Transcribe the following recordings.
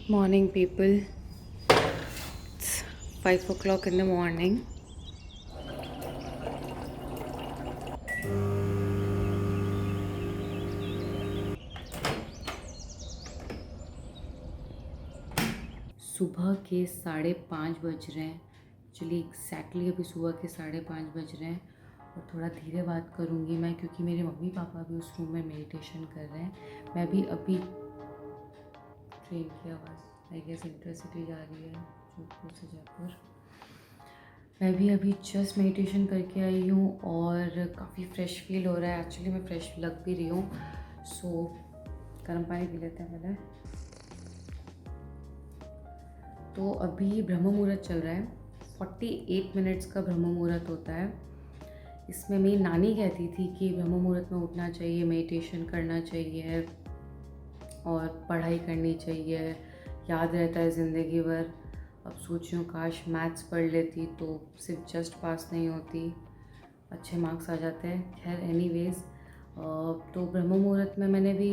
Morning, people. It's 5 o'clock in the morning. सुबह के 5:30 बज रहे हैं। एक्चुअली एग्जैक्टली अभी सुबह के 5:30 बज रहे हैं और थोड़ा धीरे बात करूँगी मैं, क्योंकि मेरे मम्मी पापा भी उस रूम में मेडिटेशन कर रहे हैं। मैं भी अभी ट्रेन की आवाज़ आई गेस इंटरसिटी जा रही है जोधपुर से जयपुर। मैं भी अभी जस्ट मेडिटेशन करके आई हूँ और काफ़ी फ्रेश फील हो रहा है। एक्चुअली मैं फ्रेश लग भी रही हूँ। सो गर्म पानी पी लेते हैं पहले। तो अभी ब्रह्म मुहूर्त चल रहा है। 48 मिनट्स का ब्रह्म मुहूर्त होता है। इसमें मेरी नानी कहती थी कि ब्रह्म मुहूर्त में उठना चाहिए, मेडिटेशन करना चाहिए और पढ़ाई करनी चाहिए, याद रहता है ज़िंदगी भर। अब सोच रही हूँ काश मैथ्स पढ़ लेती तो सिर्फ जस्ट पास नहीं होती, अच्छे मार्क्स आ जाते हैं। खैर एनीवेज़, तो ब्रह्म मुहूर्त में मैंने भी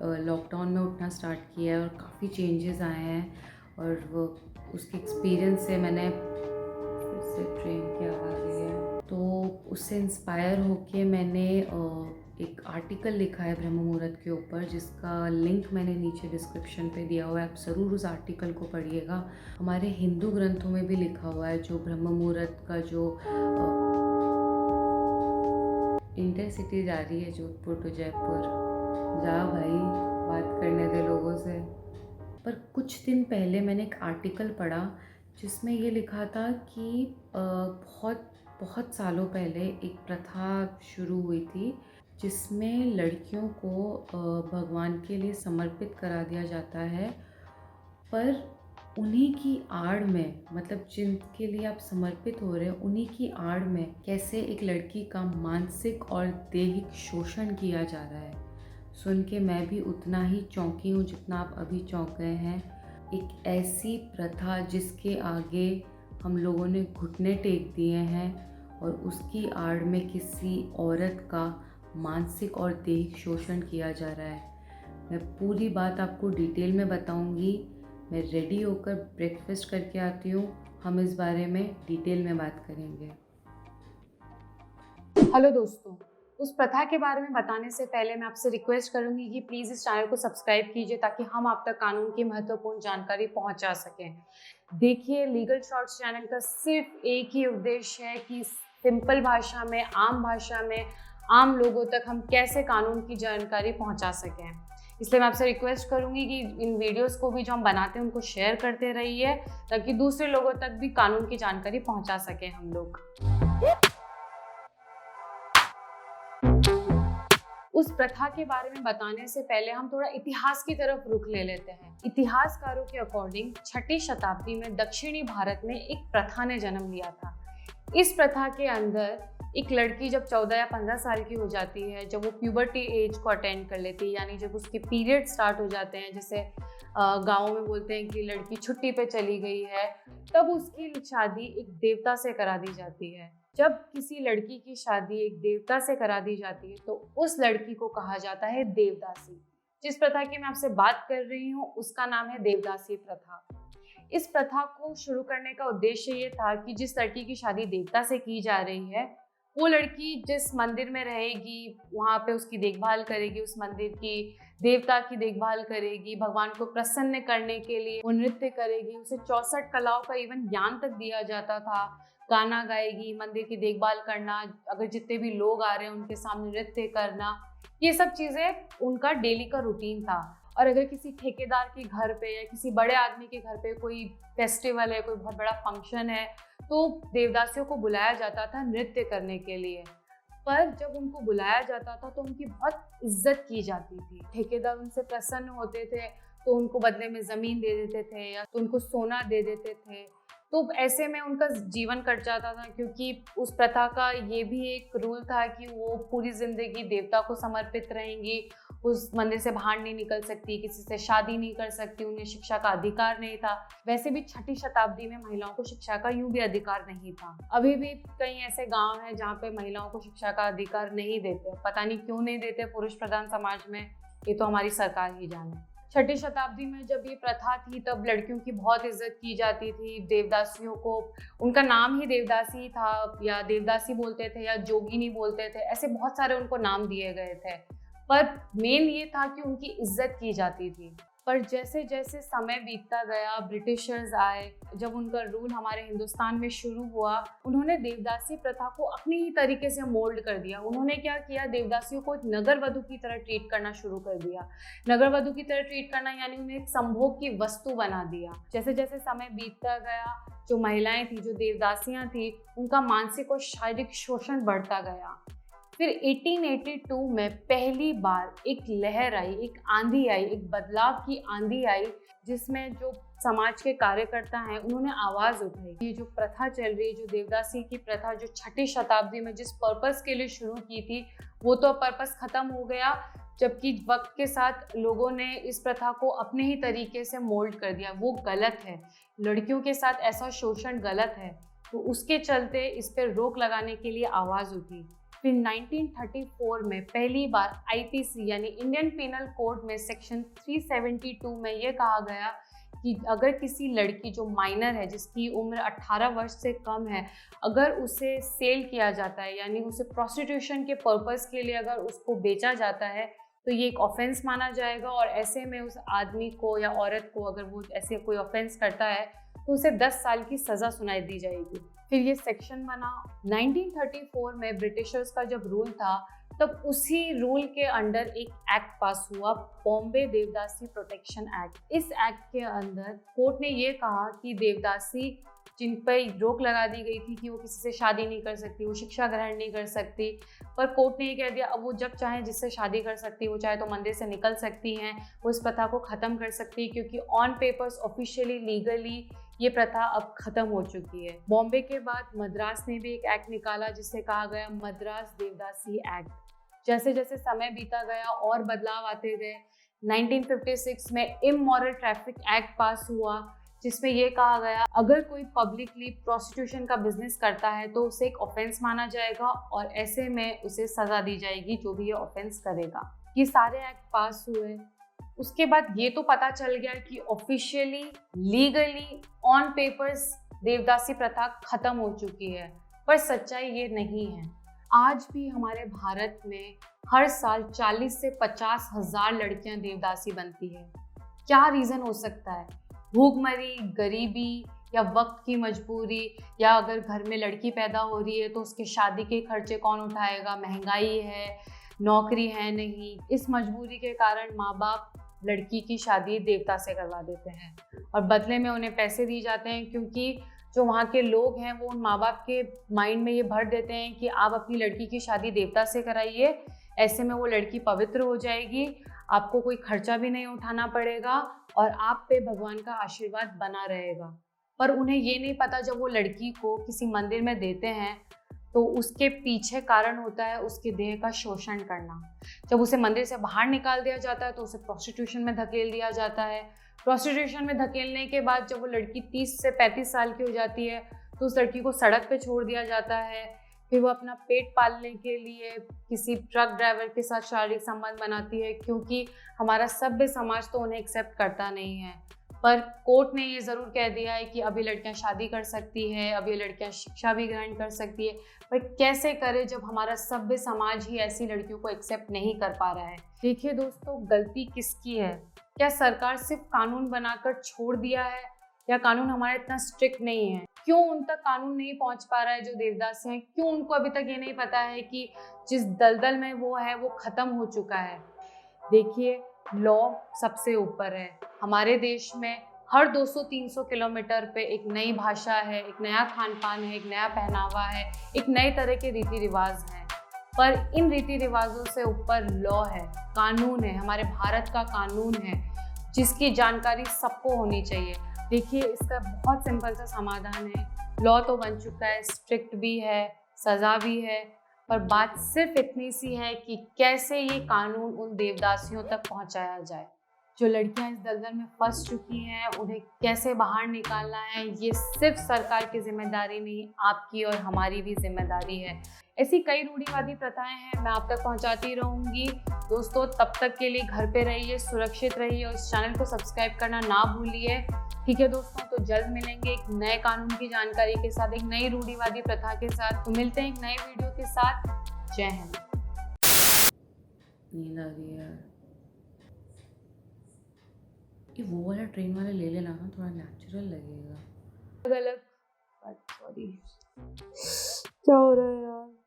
लॉकडाउन में उठना स्टार्ट किया है और काफ़ी चेंजेस आए हैं। और वो उसके एक्सपीरियंस से मैंने फिर से ट्रेन की आवाज़ आई है, तो उससे इंस्पायर होके मैंने एक आर्टिकल लिखा है ब्रह्म मुहूर्त के ऊपर, जिसका लिंक मैंने नीचे डिस्क्रिप्शन पे दिया हुआ है। आप ज़रूर उस आर्टिकल को पढ़िएगा। हमारे हिंदू ग्रंथों में भी लिखा हुआ है जो ब्रह्म मुहूर्त का जो इंटरसिटी जा रही है जोधपुर टू जयपुर। जाओ भाई, बात करने दे लोगों से। पर कुछ दिन पहले मैंने एक आर्टिकल पढ़ा जिसमें ये लिखा था कि बहुत सालों पहले एक प्रथा शुरू हुई थी जिसमें लड़कियों को भगवान के लिए समर्पित करा दिया जाता है। पर उन्हीं की आड़ में, मतलब जिनके लिए आप समर्पित हो रहे हैं, उन्हीं की आड़ में कैसे एक लड़की का मानसिक और दैहिक शोषण किया जा रहा है। सुन के मैं भी उतना ही चौंकी हूँ जितना आप अभी चौंक गए हैं। एक ऐसी प्रथा जिसके आगे हम लोगों ने घुटने टेक दिए हैं और उसकी आड़ में किसी औरत का मानसिक और दैहिक शोषण किया जा रहा है। मैं पूरी बात आपको डिटेल में बताऊंगी। मैं रेडी होकर ब्रेकफास्ट करके आती हूँ, हम इस बारे में डिटेल में बात करेंगे। हेलो दोस्तों, उस प्रथा के बारे में बताने से पहले मैं आपसे रिक्वेस्ट करूंगी कि प्लीज़ इस चैनल को सब्सक्राइब कीजिए ताकि हम आप तक कानून की महत्वपूर्ण जानकारी पहुंचा सकें। देखिए, लीगल शॉर्ट्स चैनल का सिर्फ एक ही उद्देश्य है कि सिंपल भाषा में, आम भाषा में, आम लोगों तक हम कैसे कानून की जानकारी पहुंचा सकें। इसलिए मैं आपसे रिक्वेस्ट करूंगी कि इन वीडियोस को भी जो हम बनाते हैं उनको शेयर करते रहिए ताकि दूसरे लोगों तक भी कानून की जानकारी पहुंचा सकें हम लोग। उस प्रथा के बारे में बताने से पहले हम थोड़ा इतिहास की तरफ रुख ले लेते हैं। इतिहासकारों के अकॉर्डिंग 6ठी शताब्दी में दक्षिणी भारत में एक प्रथा ने जन्म लिया था। इस प्रथा के अंदर एक लड़की जब 14 या 15 साल की हो जाती है, जब वो प्यूबर्टी एज को अटेंड कर लेती है, यानी जब उसके पीरियड स्टार्ट हो जाते हैं, जैसे गाँव में बोलते हैं कि लड़की छुट्टी पे चली गई है, तब उसकी शादी एक देवता से करा दी जाती है। जब किसी लड़की की शादी एक देवता से करा दी जाती है तो उस लड़की को कहा जाता है देवदासी। जिस प्रथा की मैं आपसे बात कर रही हूँ उसका नाम है देवदासी प्रथा। इस प्रथा को शुरू करने का उद्देश्य ये था कि जिस लड़की की शादी देवता से की जा रही है, वो लड़की जिस मंदिर में रहेगी वहाँ पे उसकी देखभाल करेगी, उस मंदिर की देवता की देखभाल करेगी, भगवान को प्रसन्न करने के लिए वो नृत्य करेगी। उसे 64 कलाओं का इवन ज्ञान तक दिया जाता था। गाना गाएगी, मंदिर की देखभाल करना, अगर जितने भी लोग आ रहे हैं उनके सामने नृत्य करना, ये सब चीज़ें उनका डेली का रूटीन था। और अगर किसी ठेकेदार के घर पे या किसी बड़े आदमी के घर पे कोई फेस्टिवल है, कोई बहुत बड़ा फंक्शन है, तो देवदासियों को बुलाया जाता था नृत्य करने के लिए। पर जब उनको बुलाया जाता था तो उनकी बहुत इज्जत की जाती थी। ठेकेदार उनसे प्रसन्न होते थे तो उनको बदले में ज़मीन दे देते थे या तो उनको सोना दे देते थे। तो ऐसे में उनका जीवन कट जाता था, क्योंकि उस प्रथा का ये भी एक रूल था कि वो पूरी ज़िंदगी देवता को समर्पित रहेंगी, उस मंदिर से बाहर नहीं निकल सकती, किसी से शादी नहीं कर सकती, उन्हें शिक्षा का अधिकार नहीं था। वैसे भी 6ठी शताब्दी में महिलाओं को शिक्षा का यूं भी अधिकार नहीं था। अभी भी कई ऐसे गांव हैं जहाँ पे महिलाओं को शिक्षा का अधिकार नहीं देते। पता नहीं क्यों नहीं देते, पुरुष प्रधान समाज में, ये तो हमारी सरकार ही जाने। छठी शताब्दी में जब ये प्रथा थी तब लड़कियों की बहुत इज्जत की जाती थी। देवदासियों को, उनका नाम ही देवदासी था, या देवदासी बोलते थे या जोगिनी बोलते थे, ऐसे बहुत सारे उनको नाम दिए गए थे। पर मेन ये था कि उनकी इज्जत की जाती थी। पर जैसे जैसे समय बीतता गया, ब्रिटिशर्स आए, जब उनका रूल हमारे हिंदुस्तान में शुरू हुआ, उन्होंने देवदासी प्रथा को अपनी ही तरीके से मोल्ड कर दिया। उन्होंने क्या किया, देवदासियों को एक नगर वधू की तरह ट्रीट करना शुरू कर दिया। नगर वधू की तरह ट्रीट करना यानी उन्हें एक संभोग की वस्तु बना दिया। जैसे जैसे समय बीतता गया, जो महिलाएं थी, जो देवदासियां थी, उनका मानसिक और शारीरिक शोषण बढ़ता गया। फिर 1882 में पहली बार एक लहर आई, एक आंधी आई, एक बदलाव की आंधी आई, जिसमें जो समाज के कार्यकर्ता हैं उन्होंने आवाज़ उठाई। ये जो प्रथा चल रही है, जो देवदासी की प्रथा, जो छठी शताब्दी में जिस पर्पस के लिए शुरू की थी, वो तो पर्पस ख़त्म हो गया, जबकि वक्त के साथ लोगों ने इस प्रथा को अपने ही तरीके से मोल्ड कर दिया। वो गलत है, लड़कियों के साथ ऐसा शोषण गलत है। तो उसके चलते इस पर रोक लगाने के लिए आवाज़ उठी। फिर 1934 में पहली बार आईपीसी यानी इंडियन पिनल कोड में सेक्शन 372 में ये कहा गया कि अगर किसी लड़की जो माइनर है, जिसकी उम्र 18 वर्ष से कम है, अगर उसे सेल किया जाता है यानी उसे प्रोस्टिट्यूशन के पर्पस के लिए अगर उसको बेचा जाता है तो ये एक ऑफेंस माना जाएगा, और ऐसे में उस आदमी को या औरत को अगर वो ऐसे कोई ऑफेंस करता है तो उसे 10 साल की सज़ा सुनाई दी जाएगी। फिर ये सेक्शन बना। 1934 में ब्रिटिशर्स का जब रूल था, तब उसी रूल के अंडर एक एक्ट पास हुआ, बॉम्बे देवदासी प्रोटेक्शन एक्ट। इस एक्ट के अंदर कोर्ट ने ये कहा कि देवदासी जिन पर रोक लगा दी गई थी कि वो किसी से शादी नहीं कर सकती, वो शिक्षा ग्रहण नहीं कर सकती, पर कोर्ट ने ये कह दिया अब वो जब चाहे जिससे शादी कर सकती, वो चाहे तो मंदिर से निकल सकती हैं, वो इस प्रथा को ख़त्म कर सकती है, क्योंकि ऑन पेपर्स ऑफिशियली लीगली ये प्रथा अब ख़त्म हो चुकी है। बॉम्बे के बाद मद्रास ने भी एक एक्ट निकाला जिसे कहा गया मद्रास देवदासी एक्ट। जैसे जैसे समय बीता गया और बदलाव आते गए। 1956 में इमोरल ट्रैफिक एक्ट पास हुआ, जिसमें यह कहा गया अगर कोई पब्लिकली प्रोस्टिट्यूशन का बिजनेस करता है तो उसे एक ऑफेंस माना जाएगा और ऐसे में उसे सज़ा दी जाएगी जो भी ये ऑफेंस करेगा। ये सारे एक्ट पास हुए। उसके बाद ये तो पता चल गया कि ऑफिशियली लीगली ऑन पेपर्स देवदासी प्रथा खत्म हो चुकी है, पर सच्चाई ये नहीं है। आज भी हमारे भारत में हर साल 40 से 50 हज़ार लड़कियां देवदासी बनती है। क्या रीज़न हो सकता है? भूखमरी, गरीबी, या वक्त की मजबूरी, या अगर घर में लड़की पैदा हो रही है तो उसके शादी के खर्चे कौन उठाएगा, महंगाई है, नौकरी है नहीं। इस मजबूरी के कारण माँ बाप लड़की की शादी देवता से करवा देते हैं और बदले में उन्हें पैसे दिए जाते हैं, क्योंकि जो वहाँ के लोग हैं वो उन माँ बाप के माइंड में ये भर देते हैं कि आप अपनी लड़की की शादी देवता से कराइए, ऐसे में वो लड़की पवित्र हो जाएगी, आपको कोई खर्चा भी नहीं उठाना पड़ेगा और आप पे भगवान का आशीर्वाद बना रहेगा। पर उन्हें ये नहीं पता, जब वो लड़की को किसी मंदिर में देते हैं तो उसके पीछे कारण होता है उसके देह का शोषण करना। जब उसे मंदिर से बाहर निकाल दिया जाता है तो उसे प्रोस्टिट्यूशन में धकेल दिया जाता है। प्रोस्टिट्यूशन में धकेलने के बाद जब वो लड़की 30 से 35 साल की हो जाती है तो उस लड़की को सड़क पे छोड़ दिया जाता है। फिर वो अपना पेट पालने के लिए किसी ट्रक ड्राइवर के साथ शारीरिक संबंध बनाती है, क्योंकि हमारा सभ्य समाज तो उन्हें एक्सेप्ट करता नहीं है। पर कोर्ट ने ये ज़रूर कह दिया है कि अभी लड़कियां शादी कर सकती है, अभी लड़कियां शिक्षा भी ग्रहण कर सकती है, पर कैसे करे जब हमारा सभ्य समाज ही ऐसी लड़कियों को एक्सेप्ट नहीं कर पा रहा है। देखिए दोस्तों, गलती किसकी है? क्या सरकार सिर्फ कानून बनाकर छोड़ दिया है, या कानून हमारा इतना स्ट्रिक्ट नहीं है? क्यों उन तक कानून नहीं पहुंच पा रहा है जो देवदासी हैं? क्यों उनको अभी तक ये नहीं पता है कि जिस दलदल में वो है वो ख़त्म हो चुका है? देखिए, लॉ सबसे ऊपर है। हमारे देश में हर 200-300 किलोमीटर पे एक नई भाषा है, एक नया खान पान है, एक नया पहनावा है, एक नए तरह के रीति रिवाज हैं। पर इन रीति रिवाजों से ऊपर लॉ है, कानून है, हमारे भारत का कानून है, जिसकी जानकारी सबको होनी चाहिए। देखिए, इसका बहुत सिंपल सा समाधान है। लॉ तो बन चुका है, स्ट्रिक्ट भी है, सज़ा भी है, पर बात सिर्फ इतनी सी है कि कैसे ये कानून उन देवदासियों तक पहुंचाया जाए। जो लड़कियां इस दलदल में फंस चुकी हैं उन्हें कैसे बाहर निकालना है, ये सिर्फ सरकार की जिम्मेदारी नहीं, आपकी और हमारी भी जिम्मेदारी है। ऐसी कई रूढ़िवादी प्रथाएं हैं, मैं आप तक पहुंचाती रहूंगी। दोस्तों, तब तक के लिए घर पे रहिए, सुरक्षित रहिए और इस चैनल को सब्सक्राइब करना ना भूलिए। ठीक है दोस्तों, तो जल्द मिलेंगे एक नए कानून की जानकारी के साथ, एक नई रूढ़िवादी प्रथा के साथ। तो मिलते हैं एक नए वीडियो के साथ। जय हिंद। नींद आ रही है यार। ये वो वाला ट्रेन वाला ले लेना ना, थोड़ा नेचुरल लगेगा। अलग अलग, सॉरी क्या हो रहा है यार।